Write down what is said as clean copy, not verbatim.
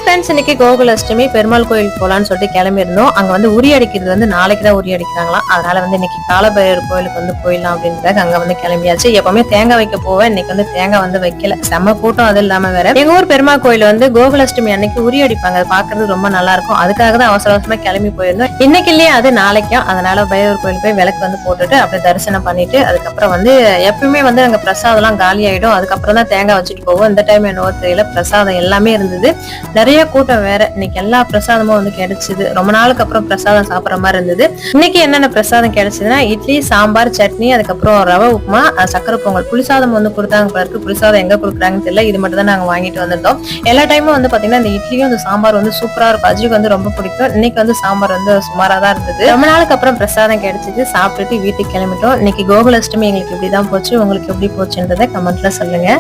Friends, இன்னைக்கு கோகுலாஷ்டமி பெருமாள் கோயில் போலான்னு சொல்லிட்டு கிளம்பி இருந்தோம். அங்க வந்து உரி அடிக்கிறது வந்து நாளைக்கு தான் உரி அடிக்கிறாங்களாம். அதனால வந்து இன்னைக்கு காலபைரவர் கோயிலுக்கு வந்து போயிடலாம் அப்படின்றதுக்காக அங்க வந்து கிளம்பியாச்சு. எப்பவுமே தேங்காய் வைக்க போவேன், இன்னைக்கு வந்து தேங்காய் வந்து வைக்கல. செம்ம கூட்டம். அது இல்லாம வேற எங்க ஊர் பெருமாள் கோயில் வந்து கோகுலாஷ்டமி அன்னைக்கு உரி அடிப்பாங்க. அது பாக்குறது ரொம்ப நல்லா இருக்கும். அதுக்காக தான் அவசர அவசரமா கிளம்பி போயிருந்தோம். இன்னைக்கு இல்லையே, அது நாளைக்கும். அதனால பைரவர் கோயில் போய் விளக்கு வந்து போட்டுட்டு அப்படியே தரிசனம் பண்ணிட்டு அதுக்கப்புறம் வந்து எப்பவுமே வந்து அங்க பிரசாதம் எல்லாம் காலி ஆயிடும். அதுக்கப்புறம் தான் தேங்காய் வச்சுட்டு போவோம். இந்த டைம் என்னவோ தெரியல, பிரசாதம் எல்லாமே இருந்தது. நிறைய கூட்டம் வேற. இன்னைக்கு எல்லா பிரசாதமும் வந்து கிடைச்சது. ரொம்ப நாளுக்கு அப்புறம் பிரசாதம் சாப்பிடுற மாதிரி இருந்தது. இன்னைக்கு என்னென்ன பிரசாதம் கிடைச்சதுன்னா இட்லி, சாம்பார், சட்னி, அதுக்கப்புறம் ரவை உப்புமா, சக்கரை பொங்கல், புளிசாதம் வந்து கொடுத்தாங்க. பிறகு புளிசாதம் எங்க கொடுக்குறாங்கன்னு தெரியல. இது மட்டும் தான் நாங்க வாங்கிட்டு வந்திருந்தோம். எல்லா டைமும் வந்து பாத்தீங்கன்னா இந்த இட்லியும் இந்த சாம்பார் வந்து சூப்பரா இருக்கும். அஜிக்கு வந்து ரொம்ப பிடிக்கும். இன்னைக்கு வந்து சாம்பார் வந்து சுமாரா தான் இருந்தது. ரொம்ப நாளுக்கு அப்புறம் பிரசாதம் கிடைச்சிச்சு. சாப்பிட்டுட்டு வீட்டுக்கு கிளம்பிட்டோம். இன்னைக்கு கோகுலாஷ்டமி எங்களுக்கு இப்படிதான் போச்சு. உங்களுக்கு எப்படி போச்சுன்றதை கமெண்ட்ல சொல்லுங்க.